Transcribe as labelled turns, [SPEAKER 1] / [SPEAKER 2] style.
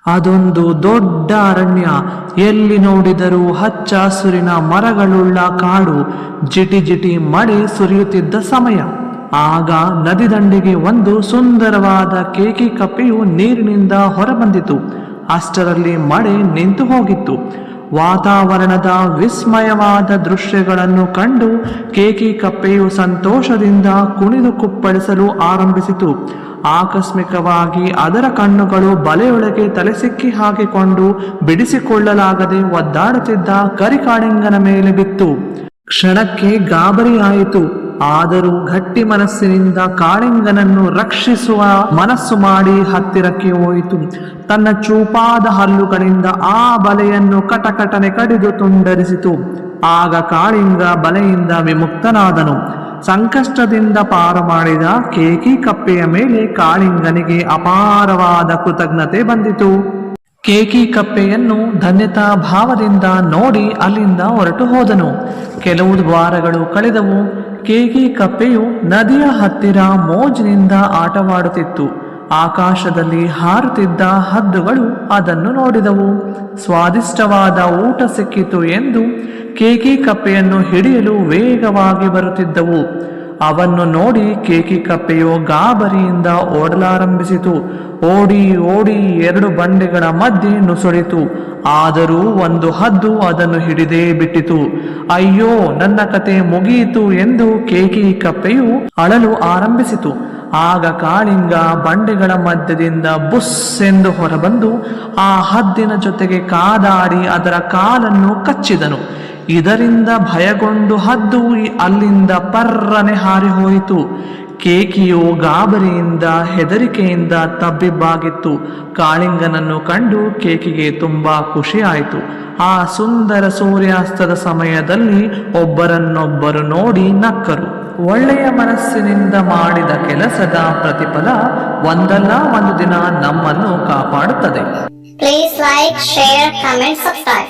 [SPEAKER 1] ಅದೊಂದು ದೊಡ್ಡ ಅರಣ್ಯ. ಎಲ್ಲಿ ನೋಡಿದರೂ ಹಚ್ಚ ಹಸುರಿನ ಮರಗಳುಳ್ಳ ಕಾಡು. ಜಿಟಿ ಜಿಟಿ ಮಳೆ ಸುರಿಯುತ್ತಿದ್ದ ಸಮಯ. ಆಗ ನದಿ ದಂಡೆಗೆ ಒಂದು ಸುಂದರವಾದ ಕೇಕಿ ಕಪ್ಪೆಯು ನೀರಿನಿಂದ ಹೊರಬಂದಿತು. ಅಷ್ಟರಲ್ಲಿ ಮಳೆ ನಿಂತು ಹೋಗಿತ್ತು. ವಾತಾವರಣದ ವಿಸ್ಮಯವಾದ ದೃಶ್ಯಗಳನ್ನು ಕಂಡು ಕೇಕಿ ಕಪ್ಪೆಯು ಸಂತೋಷದಿಂದ ಕುಣಿದು ಕುಪ್ಪಳಿಸಲು ಆರಂಭಿಸಿತು. ಆಕಸ್ಮಿಕವಾಗಿ ಅದರ ಕಣ್ಣುಗಳು ಬಲೆಯೊಳಗೆ ತಲೆ ಸಿಕ್ಕಿ ಹಾಕಿಕೊಂಡು ಬಿಡಿಸಿಕೊಳ್ಳಲಾಗದೆ ಒದ್ದಾಡುತ್ತಿದ್ದ ಕರಿಕಾಳಿಂಗನ ಮೇಲೆ ಬಿತ್ತು. ಕ್ಷಣಕ್ಕೆ ಗಾಬರಿಯಾಯಿತು. ಆದರೂ ಗಟ್ಟಿ ಮನಸ್ಸಿನಿಂದ ಕಾಳಿಂಗನನ್ನು ರಕ್ಷಿಸುವ ಮನಸ್ಸು ಮಾಡಿ ಹತ್ತಿರಕ್ಕೆ ಹೋಯಿತು. ತನ್ನ ಚೂಪಾದ ಹಲ್ಲುಗಳಿಂದ ಆ ಬಲೆಯನ್ನು ಕಟಕಟನೆ ಕಡಿದು ತುಂಡರಿಸಿತು. ಆಗ ಕಾಳಿಂಗ ಬಲೆಯಿಂದ ವಿಮುಕ್ತನಾದನು. ಸಂಕಷ್ಟದಿಂದ ಪಾರು ಮಾಡಿದ ಕೇಕಿ ಕಪ್ಪೆಯ ಮೇಲೆ ಕಾಳಿಂಗನಿಗೆ ಅಪಾರವಾದ ಕೃತಜ್ಞತೆ ಬಂದಿತು. ಕೇಕಿ ಕಪ್ಪೆಯನ್ನು ಧನ್ಯತಾ ಭಾವದಿಂದ ನೋಡಿ ಅಲ್ಲಿಂದ ಹೊರಟು ಹೋದನು. ಕೆಲವು ವಾರಗಳು ಕಳೆದವು. ಕೇಕಿ ಕಪ್ಪೆಯು ನದಿಯ ಹತ್ತಿರ ಮೋಜಿನಿಂದ ಆಟವಾಡುತ್ತಿತ್ತು. ಆಕಾಶದಲ್ಲಿ ಹಾರುತ್ತಿದ್ದ ಹದ್ದುಗಳು ಅದನ್ನು ನೋಡಿದವು. ಸ್ವಾದಿಷ್ಟವಾದ ಊಟ ಸಿಕ್ಕಿತು ಎಂದು ಕೇಕಿ ಕಪ್ಪೆಯನ್ನು ಹಿಡಿಯಲು ವೇಗವಾಗಿ ಬರುತ್ತಿದ್ದವು. ಅವನ್ನು ನೋಡಿ ಕೇಕಿ ಕಪ್ಪೆಯು ಗಾಬರಿಯಿಂದ ಓಡಲಾರಂಭಿಸಿತು. ಓಡಿ ಓಡಿ 2 ಬಂಡೆಗಳ ಮಧ್ಯೆ ನುಸುಳಿತು. ಆದರೂ ಒಂದು ಹದ್ದು ಅದನ್ನು ಹಿಡಿದೇ ಬಿಟ್ಟಿತು. ಅಯ್ಯೋ, ನನ್ನ ಕತೆ ಮುಗಿಯಿತು ಎಂದು ಕೇಕಿ ಕಪ್ಪೆಯು ಅಳಲು ಆರಂಭಿಸಿತು. ಆಗ ಕಾಳಿಂಗ ಬಂಡೆಗಳ ಮಧ್ಯದಿಂದ ಬುಸ್ ಎಂದು ಹೊರಬಂದು ಆ ಹದ್ದಿನ ಜೊತೆಗೆ ಕಾದಾಡಿ ಅದರ ಕಾಲನ್ನು ಕಚ್ಚಿದನು. ಇದರಿಂದ ಭಯಗೊಂಡು ಹದ್ದು ಅಲ್ಲಿಂದ ಪರ್ರನೆ ಹಾರಿ ಹೋಯಿತು. ಕೇಕಿಯು ಗಾಬರಿಯಿಂದ ಹೆದರಿಕೆಯಿಂದ ತಬ್ಬಿಬ್ಬಾಗಿತ್ತು. ಕಾಳಿಂಗನನ್ನು ಕಂಡು ಕೇಕಿಗೆ ತುಂಬಾ ಖುಷಿಯಾಯಿತು. ಆ ಸುಂದರ ಸೂರ್ಯಾಸ್ತದ ಸಮಯದಲ್ಲಿ ಒಬ್ಬರನ್ನೊಬ್ಬರು ನೋಡಿ ನಕ್ಕರು. ಒಳ್ಳೆಯ ಮನಸ್ಸಿನಿಂದ ಮಾಡಿದ ಕೆಲಸದ ಪ್ರತಿಫಲ ಒಂದಲ್ಲ ಒಂದು ದಿನ ನಮ್ಮನ್ನು ಕಾಪಾಡುತ್ತದೆ.
[SPEAKER 2] Please like, share, comment, subscribe.